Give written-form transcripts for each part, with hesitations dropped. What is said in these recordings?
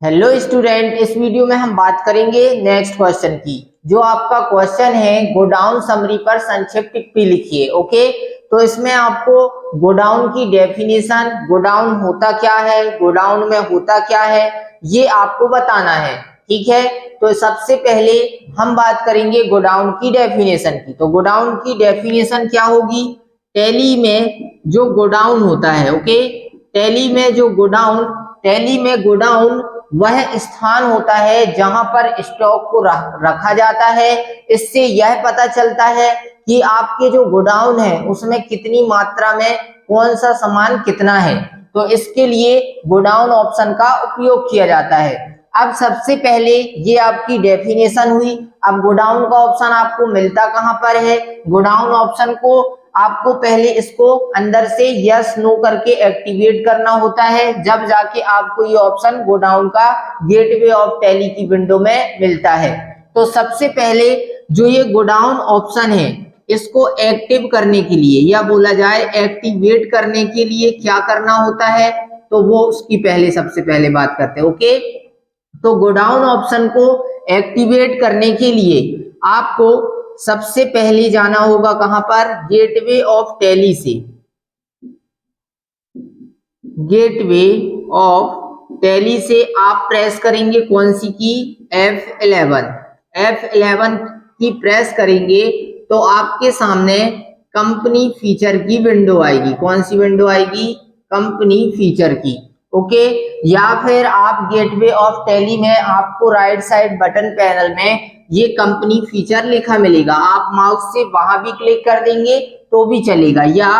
Hello student, इस video में हम बात करेंगे नेक्स्ट क्वेश्चन की। जो आपका क्वेश्चन है गोडाउन समरी पर संक्षिप्त टिप्पणी लिखिए। ओके, तो इसमें आपको गोडाउन की डेफिनेशन, गोडाउन होता क्या है, गोडाउन में होता क्या है, ये आपको बताना है। ठीक है, तो सबसे पहले हम बात करेंगे गोडाउन की डेफिनेशन की। तो गोडाउन की डेफिनेशन क्या होगी? टैली में जो गोडाउन होता है, ओके, टैली में गोडाउन वह स्थान होता है जहां पर स्टॉक को रखा जाता है। इससे यह पता चलता है कि आपके जो गोडाउन है उसमें कितनी मात्रा में कौन सा सामान कितना है। तो इसके लिए गोडाउन ऑप्शन का उपयोग किया जाता है। अब सबसे पहले ये आपकी डेफिनेशन हुई। अब गोडाउन का ऑप्शन आपको मिलता कहां पर है? गोडाउन ऑप्शन को आपको पहले इसको अंदर से यस नो करके एक्टिवेट करना होता है, जब जाके आपको ये ऑप्शन गोडाउन का गेटवे ऑफ टैली की विंडो में मिलता है। तो सबसे पहले जो ये गोडाउन ऑप्शन है इसको एक्टिव करने के लिए या बोला जाए एक्टिवेट करने के लिए क्या करना होता है, तो वो उसकी पहले सबसे पहले बात करते हैं। ओके, तो गोडाउन ऑप्शन को एक्टिवेट करने के लिए आपको सबसे पहले जाना होगा कहां पर? गेटवे ऑफ टैली से। गेटवे ऑफ टैली से आप प्रेस करेंगे कौन सी की? F11। F11 की प्रेस करेंगे तो आपके सामने कंपनी फीचर की विंडो आएगी। कौन सी विंडो आएगी? कंपनी फीचर की। ओके, या फिर आप गेटवे ऑफ टैली में आपको राइट साइड बटन पैनल में ये कंपनी फीचर लिखा मिलेगा। आप माउस से वहां भी क्लिक कर देंगे तो भी चलेगा, या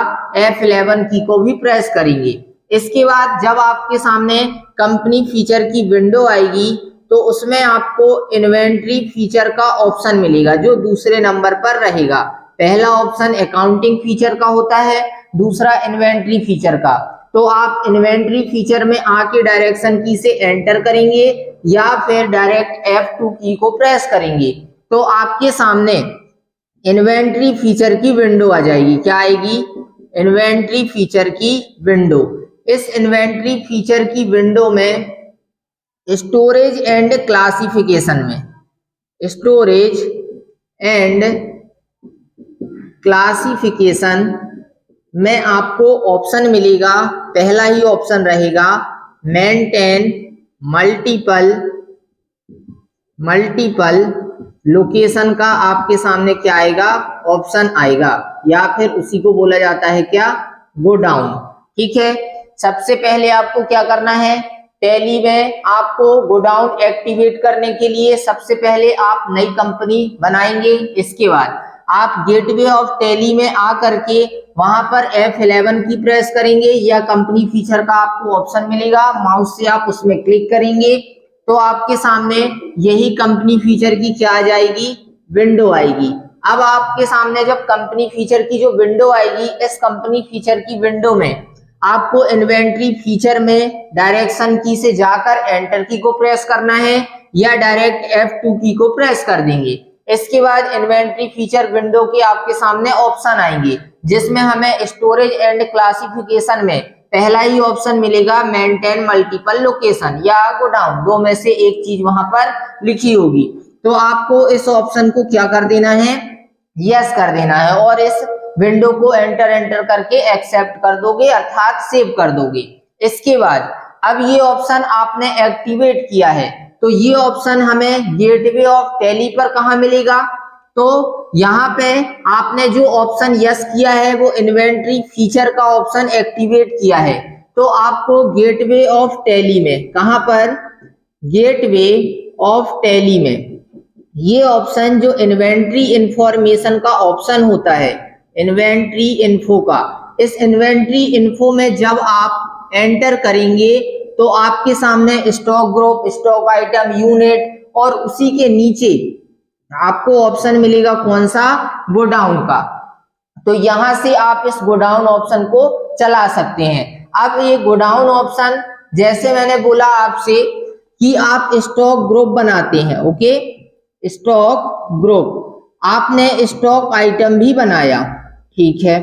F11 की को भी प्रेस करेंगे। इसके बाद जब आपके सामने कंपनी फीचर की विंडो आएगी तो उसमें आपको इन्वेंट्री फीचर का ऑप्शन मिलेगा जो दूसरे नंबर पर रहेगा। पहला ऑप्शन अकाउंटिंग फीचर का होता है, दूसरा इन्वेंट्री फीचर का। तो आप इन्वेंट्री फीचर में आके डायरेक्शन की से एंटर करेंगे या फिर डायरेक्ट F2 की को प्रेस करेंगे तो आपके सामने इन्वेंट्री फीचर की विंडो आ जाएगी। क्या आएगी? इन्वेंट्री फीचर की विंडो। इस इन्वेंट्री फीचर की विंडो में स्टोरेज एंड क्लासिफिकेशन में आपको ऑप्शन मिलेगा। पहला ही ऑप्शन रहेगा मेंटेन मल्टीपल लोकेशन का आपके सामने क्या आएगा? ऑप्शन आएगा, या फिर उसी को बोला जाता है क्या? गोडाउन। ठीक है, सबसे पहले आपको क्या करना है? टैली में आपको गोडाउन एक्टिवेट करने के लिए सबसे पहले आप नई कंपनी बनाएंगे। इसके बाद आप गेटवे ऑफ टैली में आकर के वहां पर F11 की प्रेस करेंगे या कंपनी फीचर का आपको ऑप्शन मिलेगा, माउस से आप उसमें क्लिक करेंगे तो आपके सामने यही कंपनी फीचर की क्या आ जाएगी? विंडो आएगी। अब आपके सामने जब कंपनी फीचर की जो विंडो आएगी, इस कंपनी फीचर की विंडो में आपको इन्वेंट्री फीचर में डायरेक्शन की से जाकर एंटर की को प्रेस करना है या डायरेक्ट F2 की को प्रेस कर देंगे। इसके बाद इन्वेंट्री फीचर विंडो के आपके सामने ऑप्शन आएंगे जिसमें हमें स्टोरेज एंड क्लासिफिकेशन में पहला ही ऑप्शन मिलेगा मेंटेन मल्टीपल लोकेशन या गोडाउन, दो में से एक चीज वहां पर लिखी होगी। तो आपको इस ऑप्शन को क्या कर देना है? यस कर देना है और इस विंडो को एंटर करके एक्सेप्ट कर दोगे, अर्थात सेव कर दोगे। इसके बाद अब ये ऑप्शन आपने एक्टिवेट किया है तो ये ऑप्शन हमें गेटवे ऑफ टैली पर कहां मिलेगा? तो यहाँ पे आपने जो ऑप्शन यस किया है वो इन्वेंट्री फीचर का ऑप्शन एक्टिवेट किया है, तो आपको गेटवे ऑफ टैली में, कहां पर? गेटवे ऑफ टैली में ये ऑप्शन जो इन्वेंट्री इंफॉर्मेशन का ऑप्शन होता है, इन्वेंट्री इन्फो का, इस इन्वेंट्री इन्फो में जब आप एंटर करेंगे तो आपके सामने stock group, stock item, unit और उसी के नीचे आपको ऑप्शन मिलेगा कौन सा? गोडाउन का। तो यहां से आप इस गोडाउन ऑप्शन को चला सकते हैं। अब ये गोडाउन ऑप्शन, जैसे मैंने बोला आपसे कि आप स्टॉक ग्रुप बनाते हैं, ओके, स्टॉक ग्रुप, आपने स्टॉक आइटम भी बनाया, ठीक है,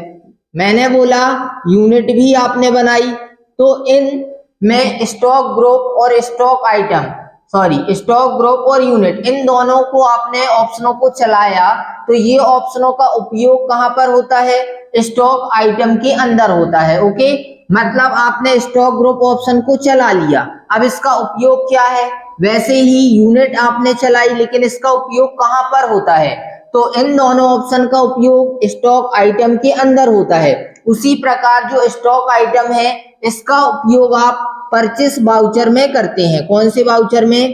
मैंने बोला यूनिट भी आपने बनाई, तो इन में स्टॉक ग्रुप और stock item, sorry stock group और यूनिट, इन दोनों को आपने ऑप्शनों को चलाया तो ये ऑप्शनों का उपयोग कहां पर होता है, स्टॉक आइटम के अंदर होता है। ओके, मतलब आपने स्टॉक ग्रुप ऑप्शन को चला लिया, अब इसका उपयोग क्या है, वैसे ही यूनिट आपने चलाई लेकिन इसका उपयोग कहां पर होता है, तो इन दोनों ऑप्शन का उपयोग स्टॉक आइटम के अंदर होता है। उसी प्रकार जो स्टॉक आइटम है इसका उपयोग आप परचेस वाउचर में करते हैं। कौन से वाउचर में,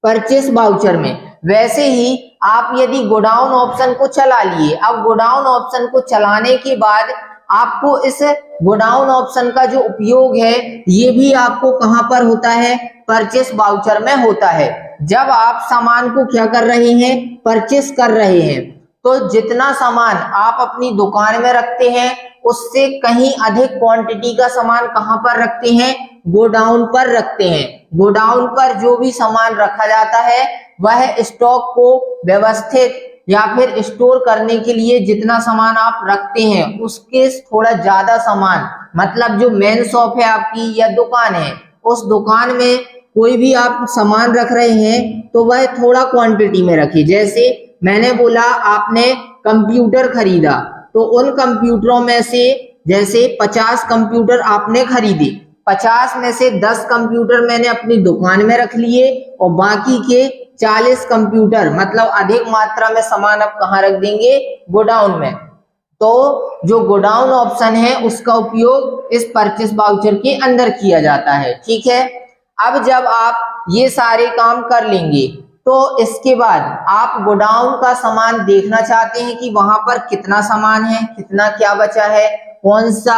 परचेस वाउचर में। वैसे ही आप यदि गोडाउन ऑप्शन को चला लिए, अब गोडाउन ऑप्शन को चलाने के बाद आपको इस गोडाउन ऑप्शन का जो उपयोग है ये भी आपको कहां पर होता है, परचेस वाउचर में होता है। जब आप सामान को क्या कर रहे हैं, परचेस कर रहे हैं, तो जितना सामान आप अपनी दुकान में रखते हैं उससे कहीं अधिक क्वांटिटी का सामान कहां पर रखते हैं, गोडाउन पर रखते हैं। गोडाउन पर जो भी सामान रखा जाता है वह स्टॉक को व्यवस्थित या फिर स्टोर करने के लिए जितना सामान आप रखते हैं उसके थोड़ा ज्यादा सामान, मतलब जो मेन शॉप है आपकी या दुकान है, उस दुकान में कोई भी आप सामान रख रहे हैं तो वह थोड़ा क्वांटिटी में रखिए। जैसे मैंने बोला आपने कंप्यूटर खरीदा, तो उन कंप्यूटरों में से जैसे 50 कंप्यूटर आपने खरीदे, 50 में से 10 कंप्यूटर मैंने अपनी दुकान में रख लिए और बाकी के 40 कंप्यूटर, मतलब अधिक मात्रा में सामान अब कहाँ रख देंगे, गोडाउन में। तो जो गोडाउन ऑप्शन है उसका उपयोग इस परचेस वाउचर के अंदर किया जाता है। ठीक है, अब जब आप ये सारे काम कर लेंगे तो इसके बाद आप गोडाउन का सामान देखना चाहते हैं कि वहां पर कितना सामान है, कितना क्या बचा है, कौन सा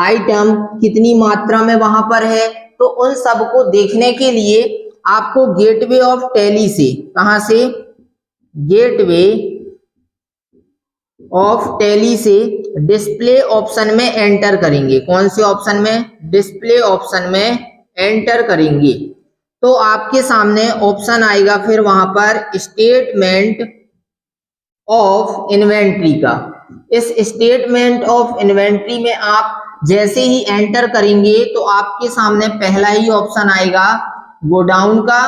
आइटम कितनी मात्रा में वहां पर है, तो उन सब को देखने के लिए आपको गेटवे ऑफ टैली से, कहां से, गेटवे ऑफ टैली से डिस्प्ले ऑप्शन में एंटर करेंगे। कौन से ऑप्शन में, डिस्प्ले ऑप्शन में एंटर करेंगे तो आपके सामने ऑप्शन आएगा फिर वहां पर स्टेटमेंट ऑफ इन्वेंट्री का। इस स्टेटमेंट ऑफ इन्वेंट्री में आप जैसे ही एंटर करेंगे तो आपके सामने पहला ही ऑप्शन आएगा गोडाउन का,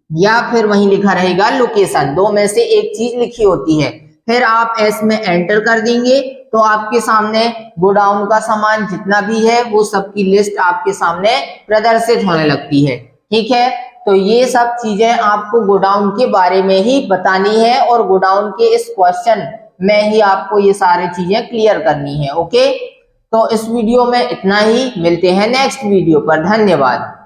या फिर वहीं लिखा रहेगा लोकेशन, दो में से एक चीज लिखी होती है। फिर आप इसमें एंटर कर देंगे तो आपके सामने गोडाउन का सामान जितना भी है वो सबकी लिस्ट आपके सामने प्रदर्शित होने लगती है। ठीक है, तो ये सब चीजें आपको गोडाउन के बारे में ही बतानी है और गोडाउन के इस क्वेश्चन में ही आपको ये सारी चीजें क्लियर करनी है। ओके, तो इस वीडियो में इतना ही, मिलते हैं नेक्स्ट वीडियो पर। धन्यवाद।